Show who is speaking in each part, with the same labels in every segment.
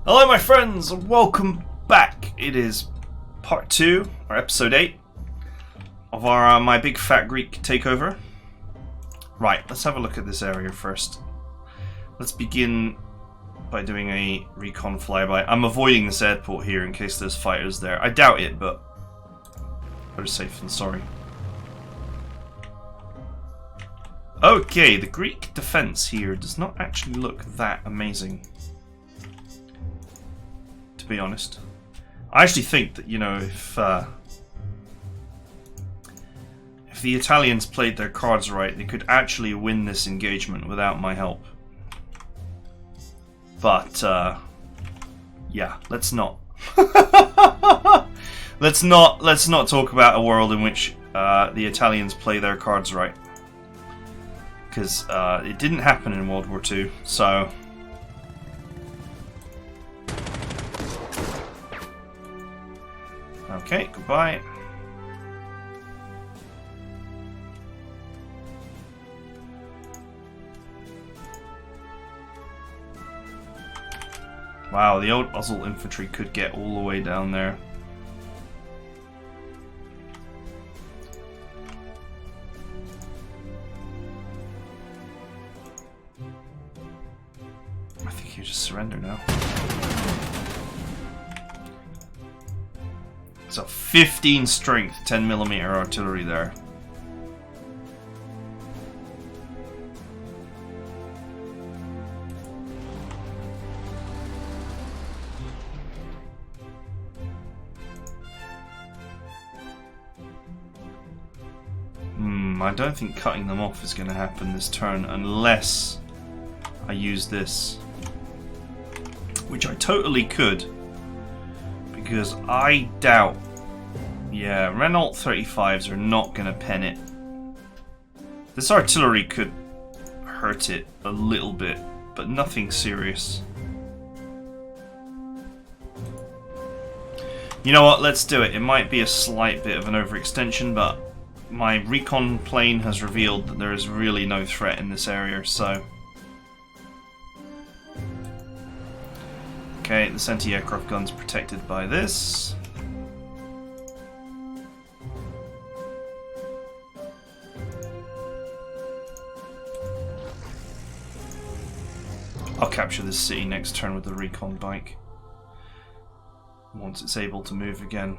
Speaker 1: Hello my friends, and welcome back. It is part 2, or episode 8, of our My Big Fat Greek takeover. Right, let's have a look at this area first. Let's begin by doing a recon flyby. I'm avoiding this airport here in case there's fighters there. I doubt it, but better safe than sorry. Okay, the Greek defense here does not actually look that amazing, to be honest. I actually think that, you know, if the Italians played their cards right, they could actually win this engagement without my help. But yeah, let's not. let's not talk about a world in which the Italians play their cards right, because it didn't happen in World War II. So okay, goodbye. Wow, the old Osel infantry could get all the way down there. I think you just surrender now. So 15 strength, 10mm artillery there. I don't think cutting them off is going to happen this turn unless I use this, which I totally could, because I doubt, yeah, Renault 35s are not going to pen it. This artillery could hurt it a little bit, but nothing serious. You know what, let's do it. It might be a slight bit of an overextension, but my recon plane has revealed that there is really no threat in this area, so... Okay, this anti-aircraft gun's protected by this. I'll capture this city next turn with the recon bike, once it's able to move again.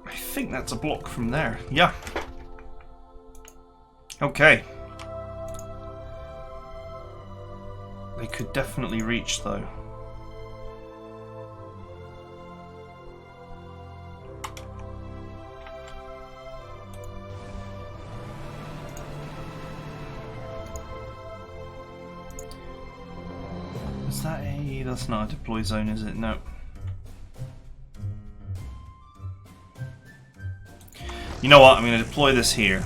Speaker 1: I think that's a block from there. Yeah. Okay. They could definitely reach, though. Is that a... That's not a deploy zone, is it? No. You know what, I'm going to deploy this here,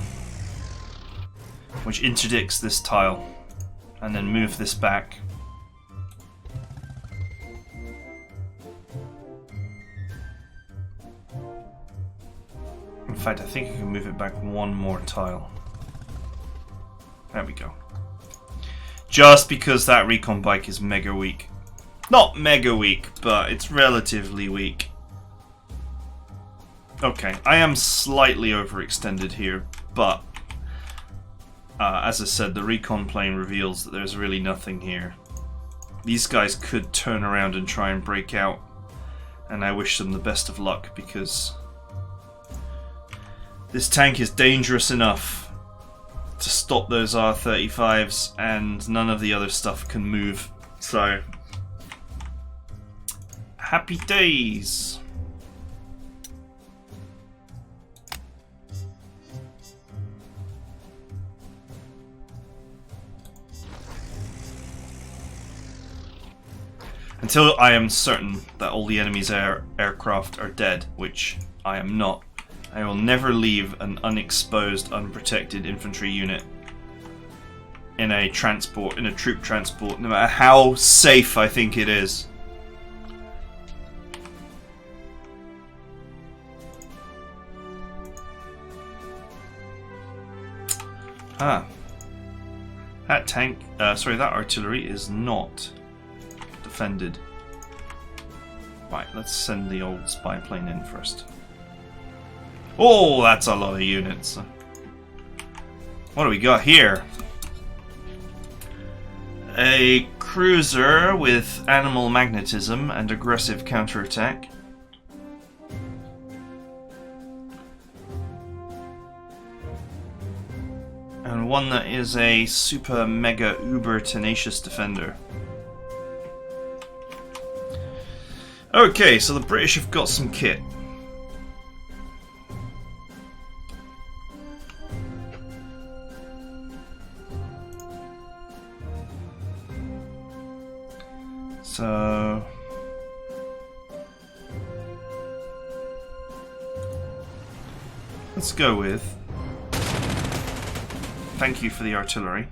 Speaker 1: which interdicts this tile, and then move this back. In fact, I think I can move it back one more tile. There we go. Just because that recon bike is mega weak. Not mega weak, but it's relatively weak. Okay, I am slightly overextended here, but as I said, the recon plane reveals that there's really nothing here. These guys could turn around and try and break out, and I wish them the best of luck, because this tank is dangerous enough to stop those R-35s, and none of the other stuff can move. So, happy days! Until I am certain that all the enemy's aircraft are dead, which I am not, I will never leave an unexposed, unprotected infantry unit in a transport, in a troop transport, no matter how safe I think it is. Aha. That tank, sorry, that artillery is not defended. Right, let's send the old spy plane in first. Oh, that's a lot of units. What do we got here? A cruiser with animal magnetism and aggressive counterattack. And one that is a super mega uber tenacious defender. Okay, so the British have got some kit. So let's go with thank you for the artillery.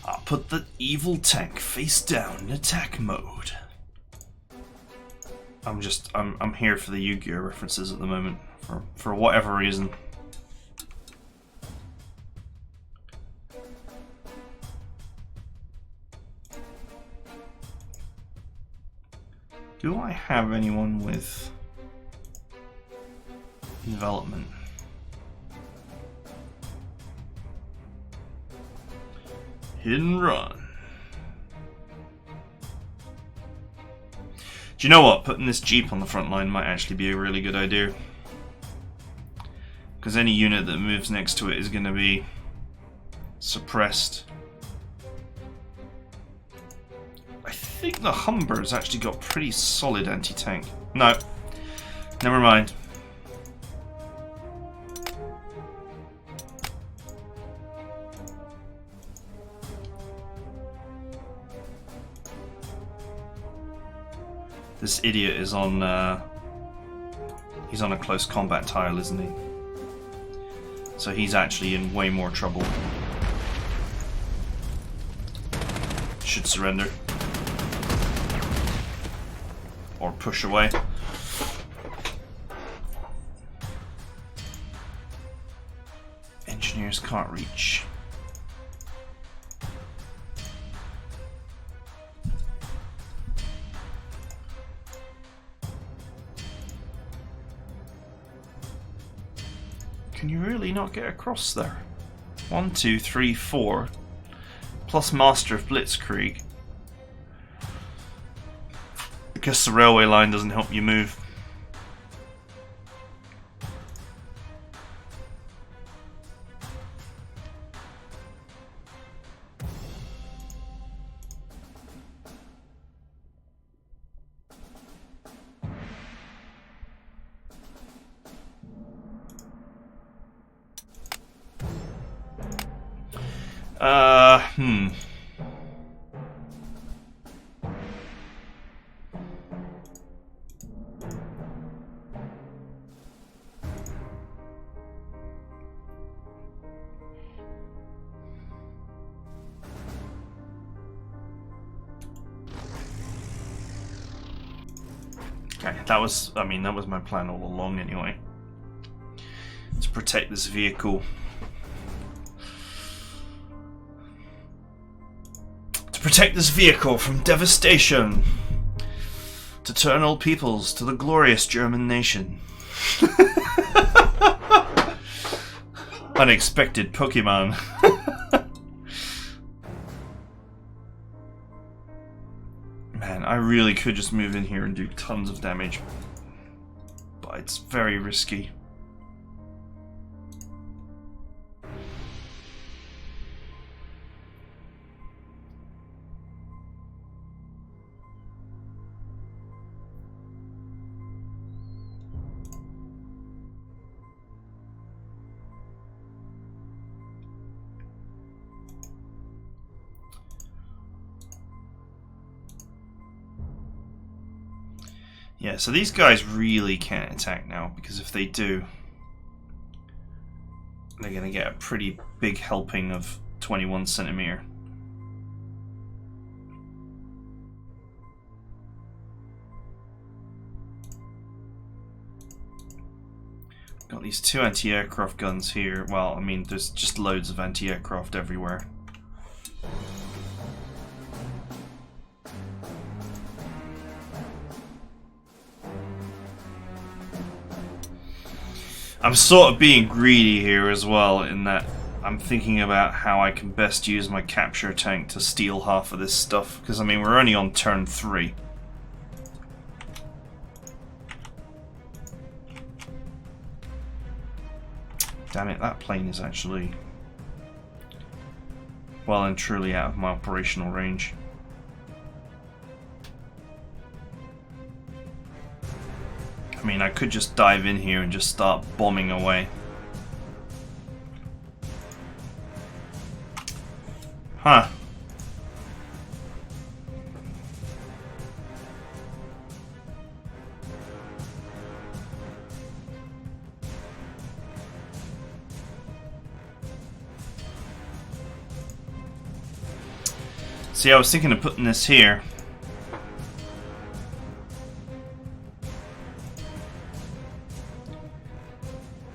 Speaker 1: I'll put the evil tank face down in attack mode. I'm here for the Yu-Gi-Oh references at the moment, for whatever reason. Do I have anyone with development? Hit and run. Do you know what? Putting this Jeep on the front line might actually be a really good idea. Because any unit that moves next to it is going to be suppressed. I think the Humber's actually got pretty solid anti-tank. No. Never mind. This idiot is on, he's on a close combat tile, isn't he? So he's actually in way more trouble. Should surrender. Or push away. Engineers can't reach. Can you really not get across there? 1, 2, 3, 4. Plus Master of Blitzkrieg. I guess the railway line doesn't help you move. Okay, that was my plan all along anyway. To protect this vehicle. To protect this vehicle from devastation. To turn all peoples to the glorious German nation. Unexpected Pokemon. Man, I really could just move in here and do tons of damage. But it's very risky. Yeah, so these guys really can't attack now, because if they do, they're going to get a pretty big helping of 21 centimeter. these 2 anti-aircraft guns here. Well, I mean, there's just loads of anti-aircraft everywhere. I'm sort of being greedy here as well, in that I'm thinking about how I can best use my capture tank to steal half of this stuff, because I mean we're only on turn 3. Damn it, that plane is actually well and truly out of my operational range. I mean, I could just dive in here and just start bombing away. Huh. See, I was thinking of putting this here.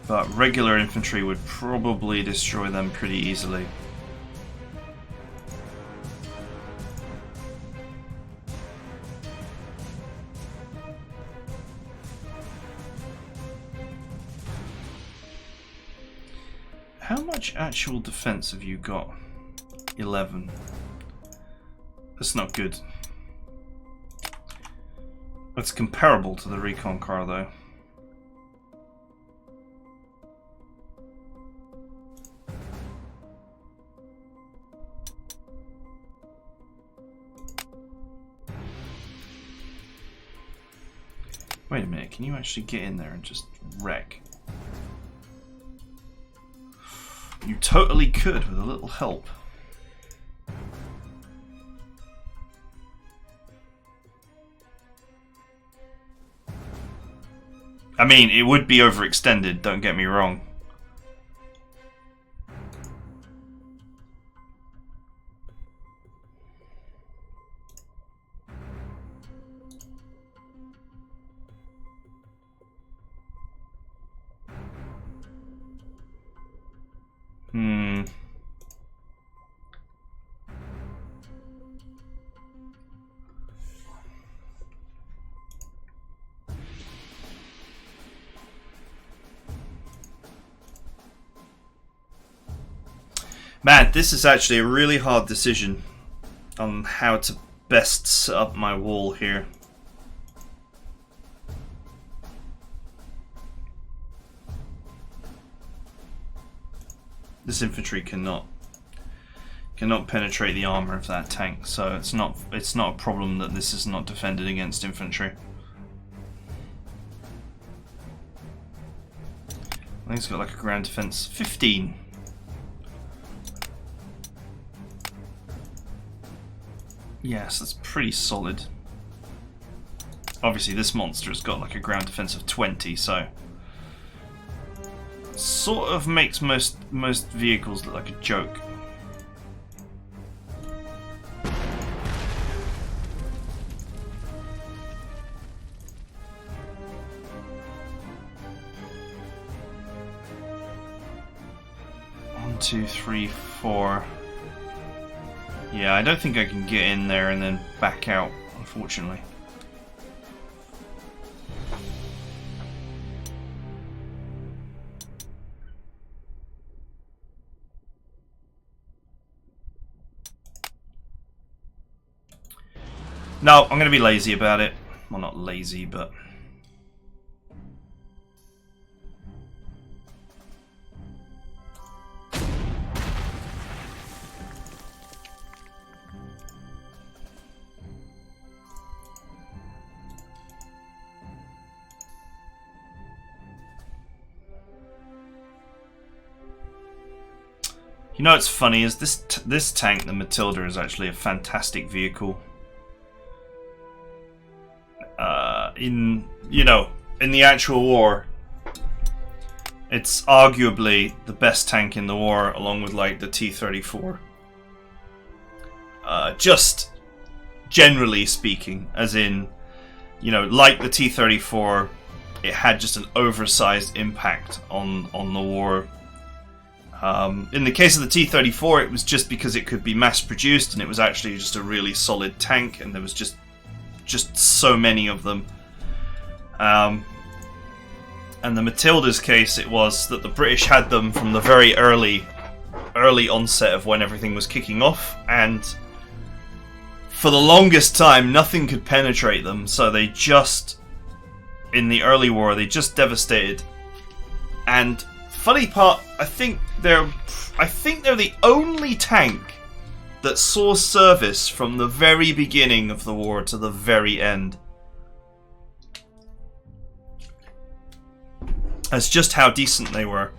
Speaker 1: But regular infantry would probably destroy them pretty easily. How much actual defense have you got? 11. That's not good. That's comparable to the recon car, though. Wait a minute, can you actually get in there and just wreck? You totally could with a little help. I mean, it would be overextended, don't get me wrong. Man, this is actually a really hard decision on how to best set up my wall here. This infantry cannot penetrate the armor of that tank, so it's not a problem that this is not defended against infantry. I think it's got like a ground defense 15. Yes, that's pretty solid. Obviously this monster's got like a ground defense of 20, so sort of makes most vehicles look like a joke. One, two, three, four. Yeah, I don't think I can get in there and then back out, unfortunately. No, I'm going to be lazy about it. Well, not lazy, but... You know what's funny is this tank, the Matilda, is actually a fantastic vehicle. In the actual war, it's arguably the best tank in the war, along with like the T-34. Just generally speaking, as in, like the T-34, it had just an oversized impact on the war. In the case of the T-34, it was just because it could be mass-produced, and it was actually just a really solid tank, and there was just so many of them. And the Matilda's case, it was that the British had them from the very early onset of when everything was kicking off, and for the longest time, nothing could penetrate them, so they just, in the early war, they just devastated. And funny part, I think they're the only tank that saw service from the very beginning of the war to the very end. That's just how decent they were.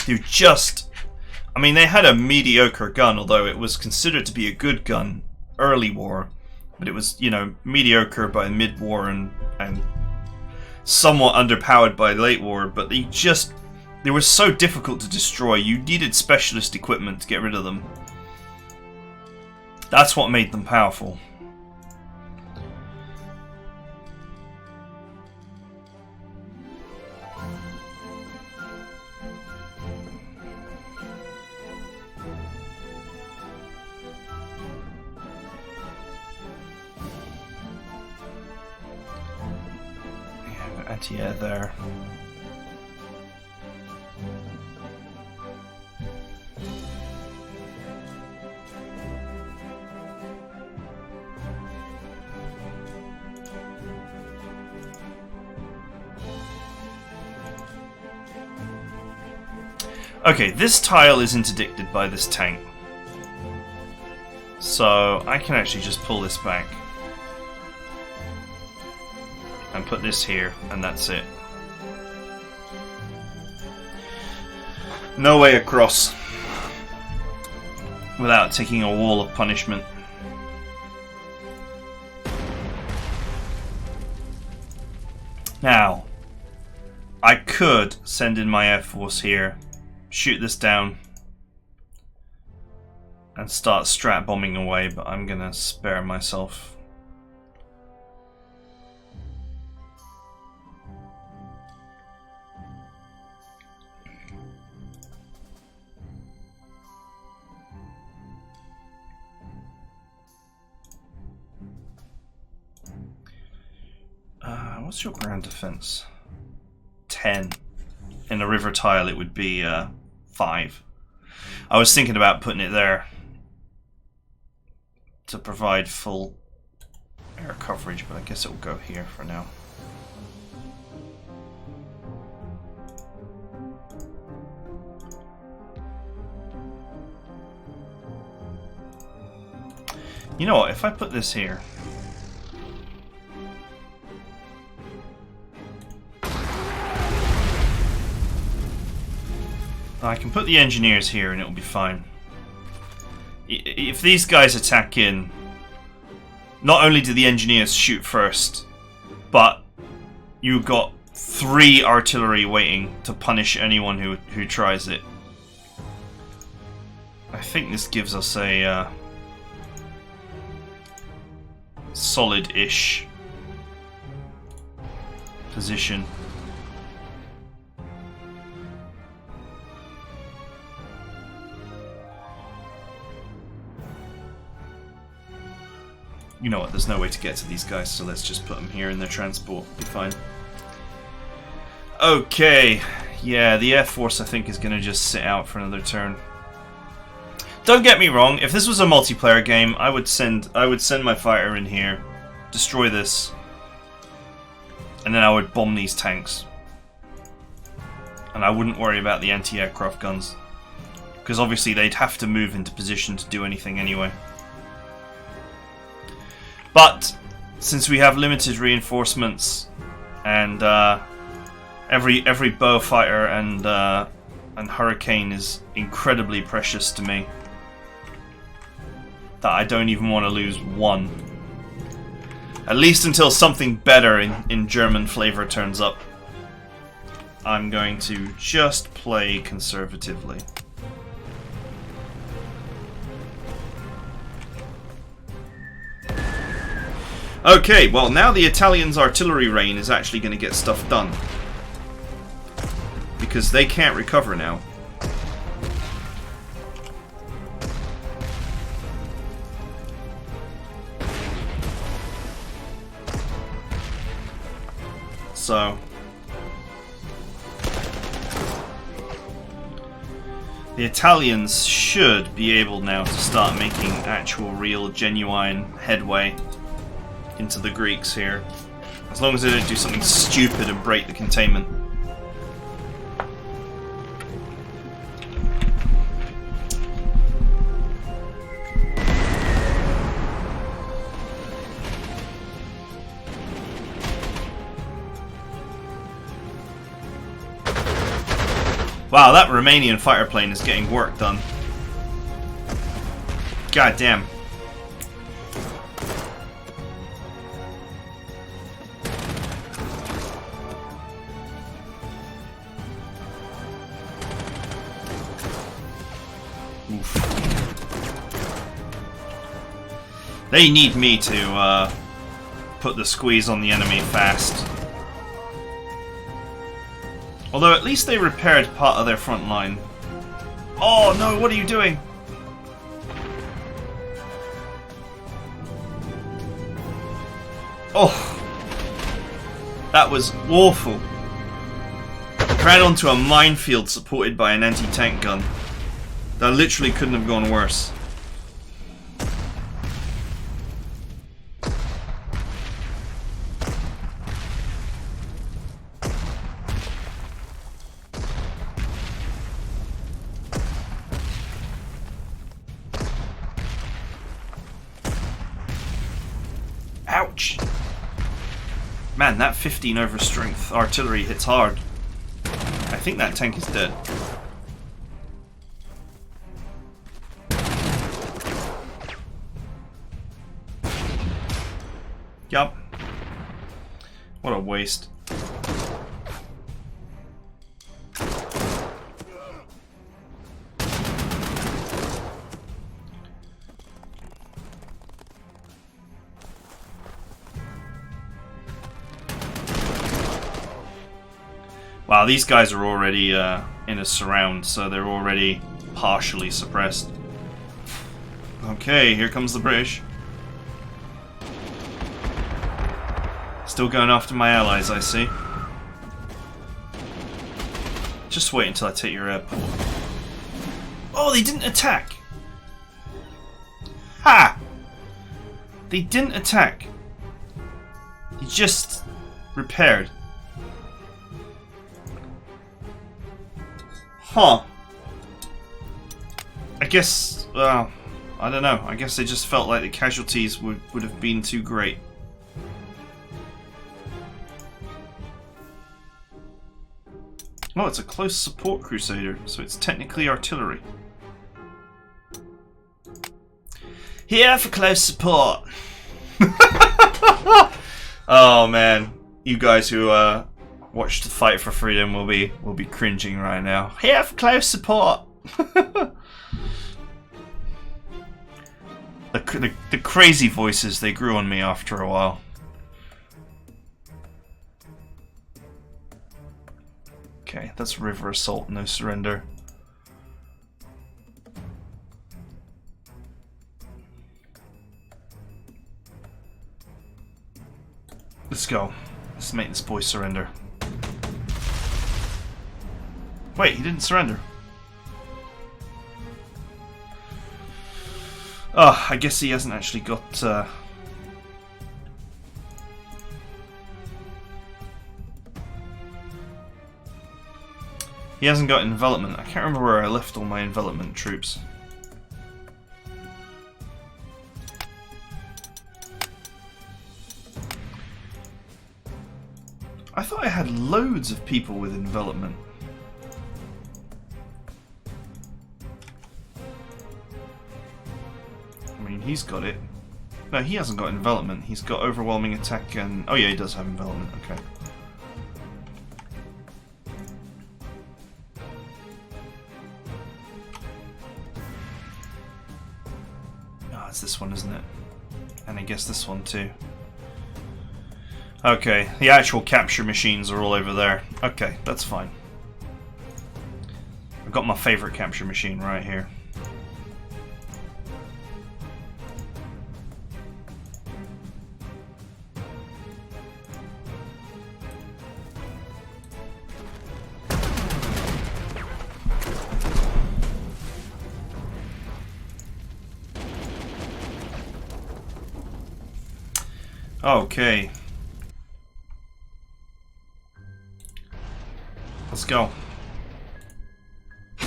Speaker 1: I mean, they had a mediocre gun, although it was considered to be a good gun early war, but it was, you know, mediocre by mid-war and somewhat underpowered by late war, but they were so difficult to destroy. You needed specialist equipment to get rid of them. That's what made them powerful. Anti-air there. Okay, this tile is interdicted by this tank. So I can actually just pull this back and put this here, and that's it. No way across without taking a wall of punishment. Now, I could send in my Air Force here, shoot this down, and start strat bombing away, but I'm gonna spare myself. What's your ground defense? 10. In a river tile it would be 5. I was thinking about putting it there to provide full air coverage, but I guess it will go here for now. You know what, if I put this here, I can put the engineers here and it'll be fine. If these guys attack in, not only do the engineers shoot first, but you've got 3 artillery waiting to punish anyone who tries it. I think this gives us a solid-ish position. You know what, there's no way to get to these guys, so let's just put them here in their transport. Be fine. Okay, yeah, the Air Force I think is going to just sit out for another turn. Don't get me wrong, if this was a multiplayer game, I would send my fighter in here, destroy this, and then I would bomb these tanks. And I wouldn't worry about the anti-aircraft guns, because obviously they'd have to move into position to do anything anyway. But since we have limited reinforcements, and every bow fighter and hurricane is incredibly precious to me, that I don't even want to lose one. At least until something better in German flavor turns up. I'm going to just play conservatively. Okay, well now the Italians' artillery rain is actually going to get stuff done. Because they can't recover now. So the Italians should be able now to start making actual, real, genuine headway into the Greeks here. As long as they don't do something stupid and break the containment. Wow, that Romanian fighter plane is getting work done. God damn. Oof. They need me to put the squeeze on the enemy fast. Although at least they repaired part of their front line. Oh no, what are you doing? Oh, that was awful. Ran onto a minefield supported by an anti-tank gun. That literally couldn't have gone worse. Ouch! Man, that 15 over strength artillery hits hard. I think that tank is dead. Yup. What a waste. Wow, these guys are already in a surround, so they're already partially suppressed. Okay, here comes the British. Still going after my allies, I see. Just wait until I take your airport. Oh, they didn't attack! Ha! They didn't attack. They just repaired. Huh. I guess, I don't know. I guess they just felt like the casualties would have been too great. Oh, it's a close support crusader, so it's technically artillery. Here for close support. Oh man, you guys who watch the Fight for Freedom will be cringing right now. Here for close support. the crazy voices, they grew on me after a while. Okay, that's river assault, no surrender. Let's go. Let's make this boy surrender. Wait, he didn't surrender. Oh, I guess he hasn't actually got... He hasn't got envelopment. I can't remember where I left all my envelopment troops. I thought I had loads of people with envelopment. I mean, he's got it. No, he hasn't got envelopment. He's got overwhelming attack and... Oh yeah, he does have envelopment. Okay. Oh, it's this one, isn't it? And I guess this one too. Okay, the actual capture machines are all over there. Okay, that's fine. I've got my favorite capture machine right here. Okay. Let's go. I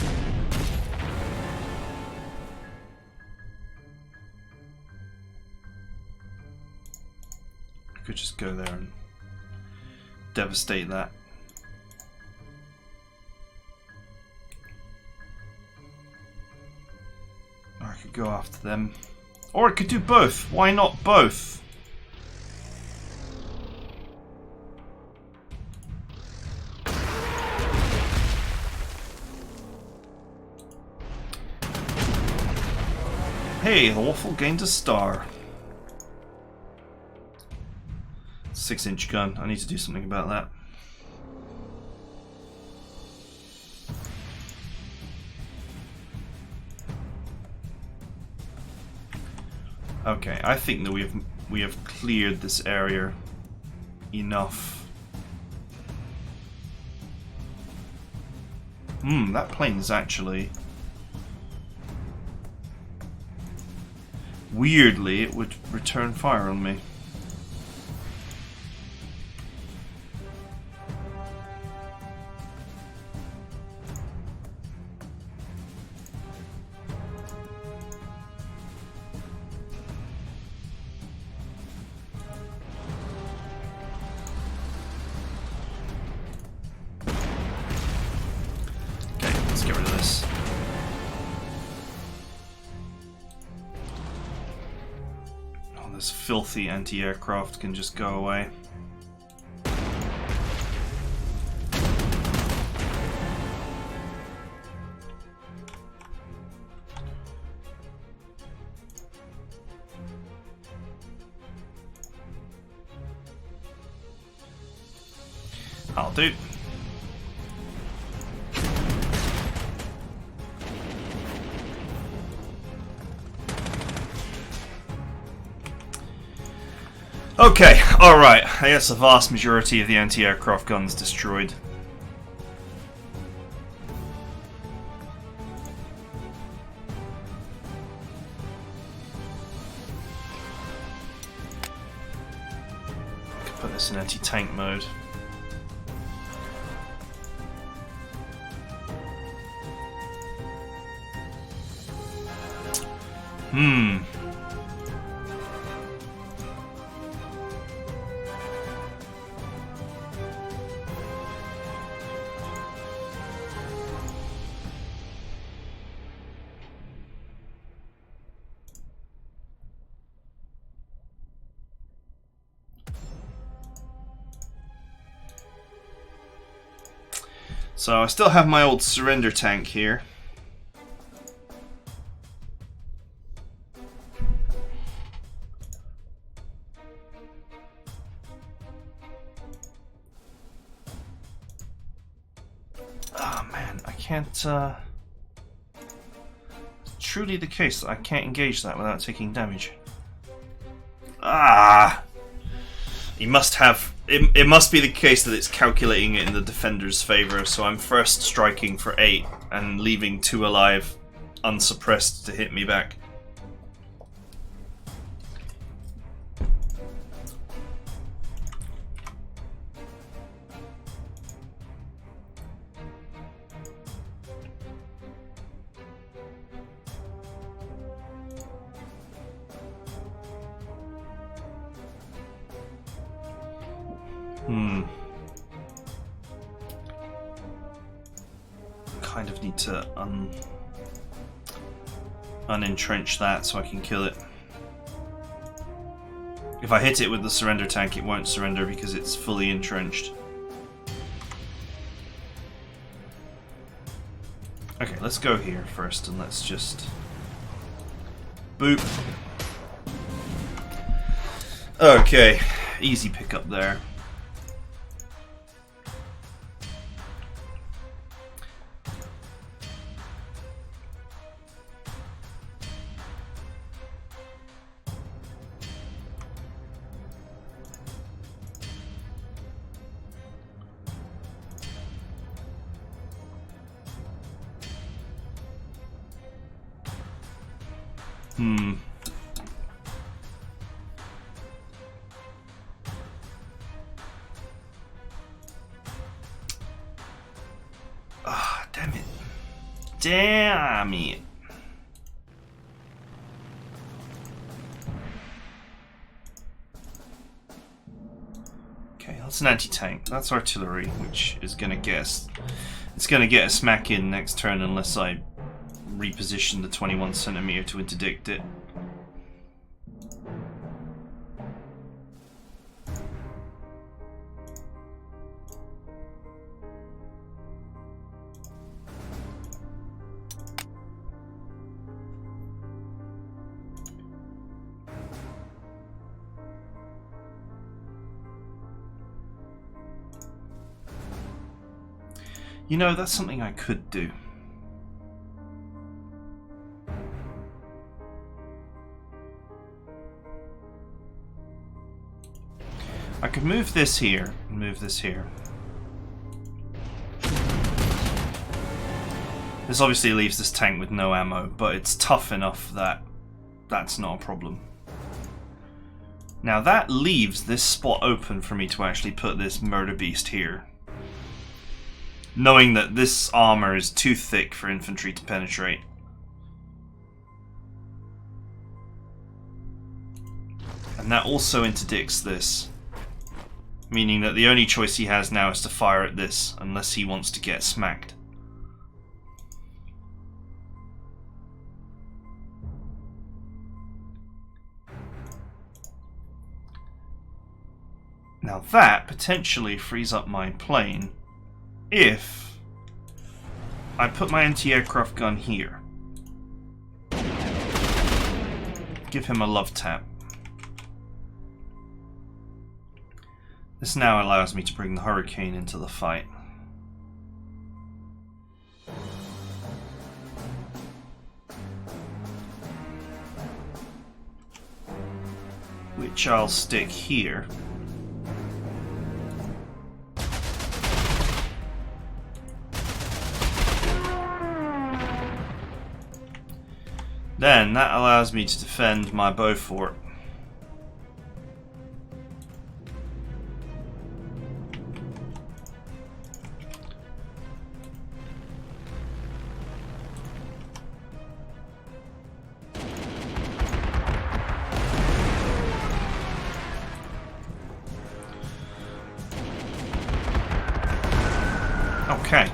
Speaker 1: could just go there and devastate that. Or I could go after them. Or I could do both. Why not both? Hey, the waffle gained a star. 6-inch gun. I need to do something about that. Okay, I think that we have cleared this area enough. That plane is actually... Weirdly, it would return fire on me. Okay, let's get rid of this. This filthy anti-aircraft can just go away. I'll do. Okay, alright. I guess the vast majority of the anti-aircraft guns destroyed. I could put this in anti-tank mode. So I still have my old surrender tank here. Oh man, I can't... It's truly the case that I can't engage that without taking damage. Ah! You must have... It must be the case that it's calculating it in the defender's favour, so I'm first striking for 8 and leaving 2 alive, unsuppressed, to hit me back. Kind of need to unentrench that so I can kill it. If I hit it with the surrender tank, it won't surrender because it's fully entrenched. Okay, let's go here first and let's just... Boop. Okay, Easy pickup there. Ah, damn it. Damn it. Okay, that's an anti-tank. That's artillery, which is gonna get us. It's gonna get a smack in next turn unless I reposition the 21cm to interdict it. You know, that's something I could do. I could move this here and move this here. This obviously leaves this tank with no ammo, but it's tough enough that that's not a problem. Now that leaves this spot open for me to actually put this murder beast here. Knowing that this armor is too thick for infantry to penetrate. And that also interdicts this. Meaning that the only choice he has now is to fire at this, unless he wants to get smacked. Now that potentially frees up my plane if I put my anti-aircraft gun here. Give him a love tap. This now allows me to bring the Hurricane into the fight. Which I'll stick here. Then that allows me to defend my bow fort. Okay.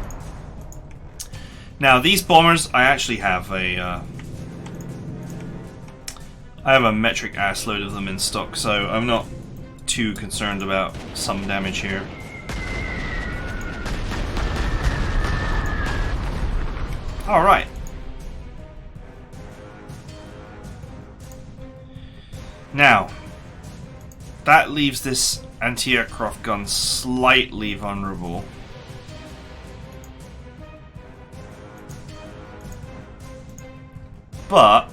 Speaker 1: Now these bombers, I actually have I have a metric ass load of them in stock, so I'm not too concerned about some damage here. Alright. Now, that leaves this anti-aircraft gun slightly vulnerable. But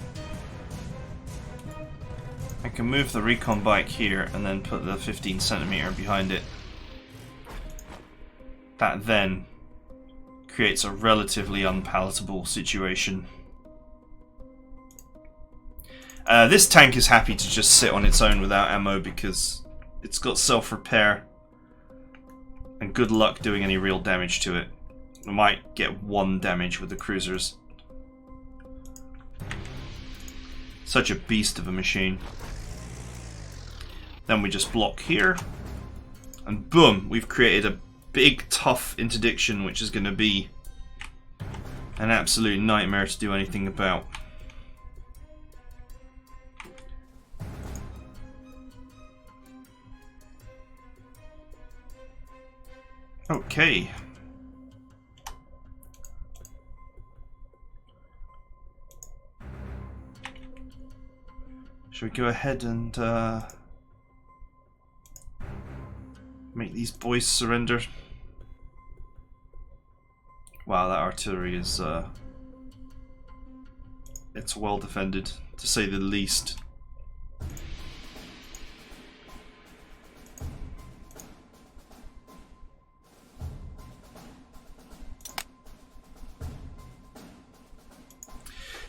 Speaker 1: I can move the recon bike here and then put the 15cm behind it. That then creates a relatively unpalatable situation. This tank is happy to just sit on its own without ammo because it's got self-repair and good luck doing any real damage to it. I might get 1 damage with the cruisers. Such a beast of a machine. Then we just block here, and boom, we've created a big tough interdiction which is going to be an absolute nightmare to do anything about. Okay. Should we go ahead and Make these boys surrender. Wow, that artillery is it's well defended, to say the least.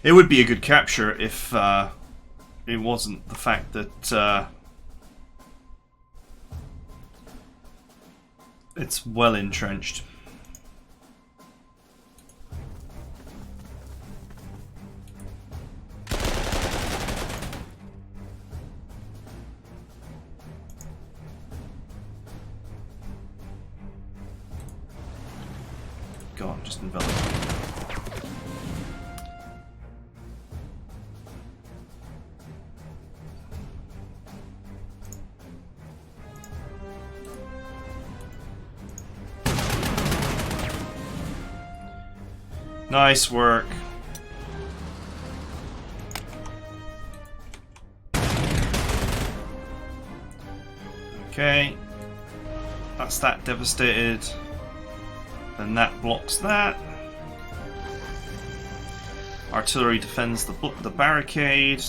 Speaker 1: It would be a good capture if it wasn't the fact that it's well entrenched. Go on, just envelop. Nice work. Okay. That's that devastated. Then that blocks that. Artillery defends the barricade.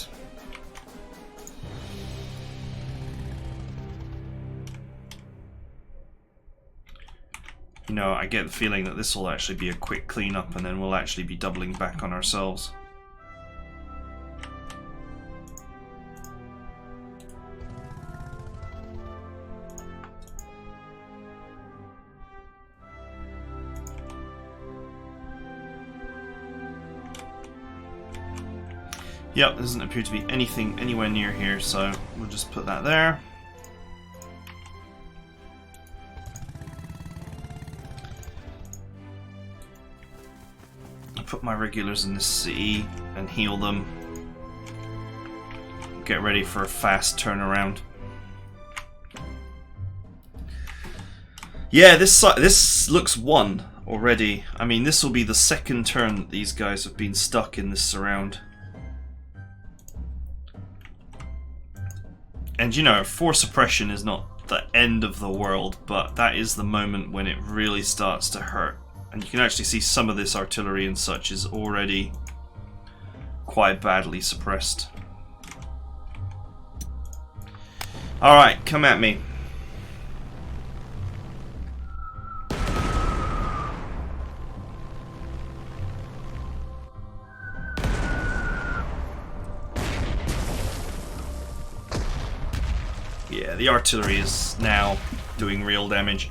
Speaker 1: You know, I get the feeling that this will actually be a quick cleanup and then we'll actually be doubling back on ourselves. Yep, there doesn't appear to be anything anywhere near here, so we'll just put that there. I'll put my regulars in the city and heal them. Get ready for a fast turnaround. Yeah, this looks won already. I mean, this will be the second turn that these guys have been stuck in this surround. And you know, force suppression is not the end of the world, but that is the moment when it really starts to hurt. And you can actually see some of this artillery and such is already quite badly suppressed. Alright, come at me. Yeah, the artillery is now doing real damage.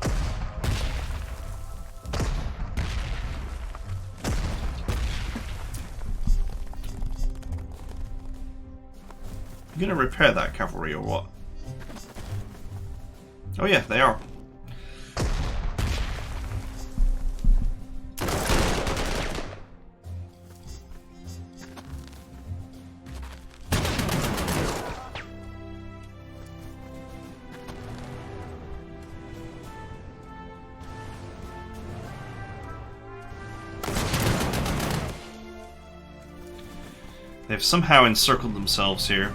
Speaker 1: You gonna repair that cavalry or what? Oh yeah, they are. They've somehow encircled themselves here.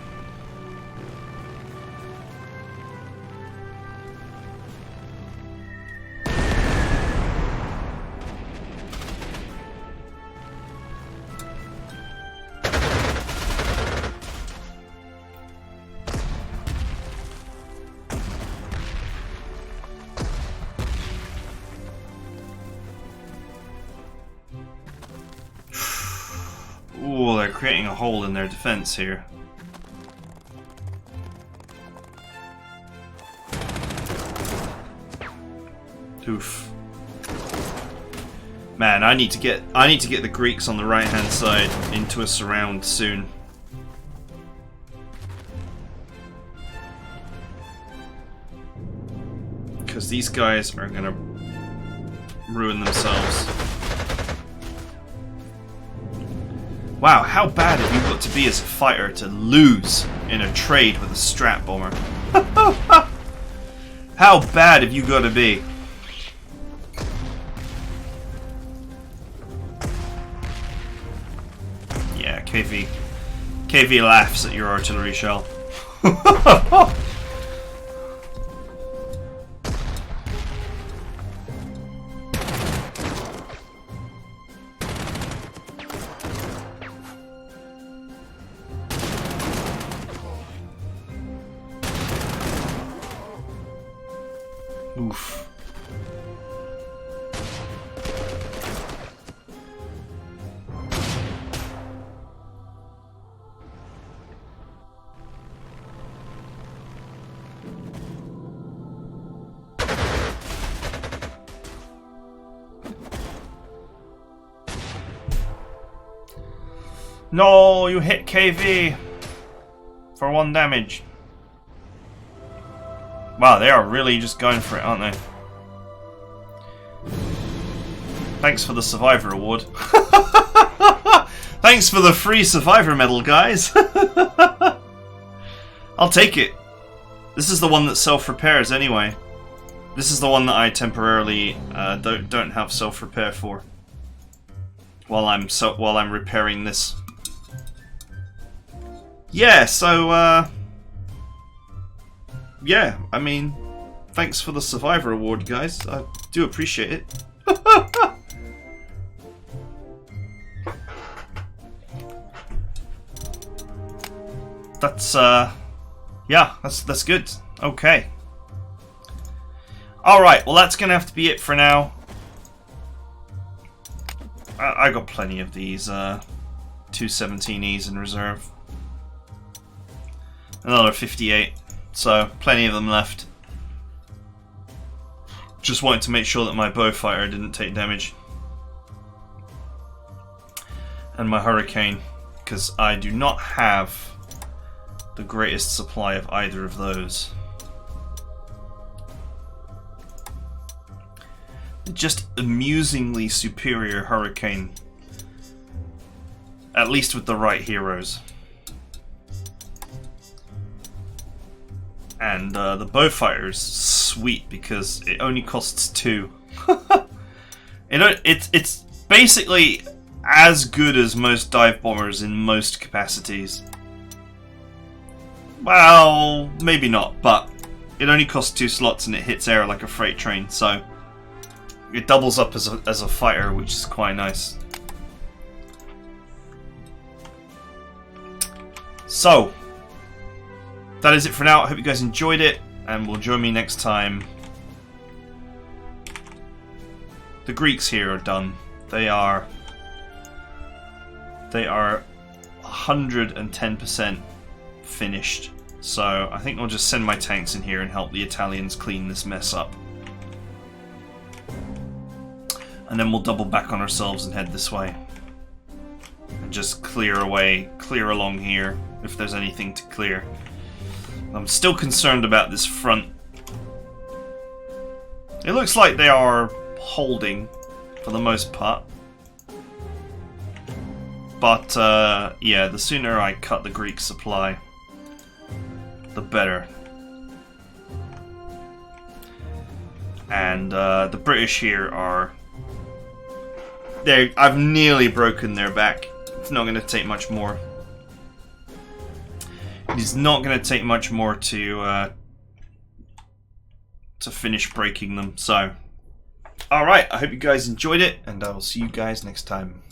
Speaker 1: Ooh, they're creating a hole in their defense here. Oof. Man, I need to get the Greeks on the right-hand side into a surround soon. Because these guys are gonna ruin themselves. Wow, how bad have you got to be as a fighter to lose in a trade with a strat bomber? How bad have you got to be? Yeah, KV laughs at your artillery shell. Oof. No, you hit KV for 1 damage. Wow, they are really just going for it, aren't they? Thanks for the Survivor Award. Thanks for the free Survivor medal, guys. I'll take it. This is the one that self-repairs anyway. This is the one that I temporarily don't have self-repair for. While I'm repairing this. Yeah, so yeah, I mean, thanks for the Survivor Award, guys. I do appreciate it. That's yeah, that's good. Okay. Alright, well that's gonna have to be it for now. I got plenty of these 217Es in reserve. Another 58, so plenty of them left. Just wanted to make sure that my bowfighter didn't take damage. And my hurricane, because I do not have the greatest supply of either of those. Just amusingly superior hurricane. At least with the right heroes. And the bowfighter's sweet because it only costs 2. It's basically as good as most dive bombers in most capacities. Well, maybe not, but it only costs 2 slots and it hits air like a freight train, so it doubles up as a fighter, which is quite nice. So that is it for now. I hope you guys enjoyed it, and will join me next time. The Greeks here are done. They are 110% finished. So I think I'll just send my tanks in here and help the Italians clean this mess up. And then we'll double back on ourselves and head this way. And just clear along here if there's anything to clear. I'm still concerned about this front. It looks like they are holding for the most part. But yeah, the sooner I cut the Greek supply, the better. And the British here are... I've nearly broken their back. It's not going to take much more. It is not going to take much more to finish breaking them. So, alright, I hope you guys enjoyed it, and I will see you guys next time.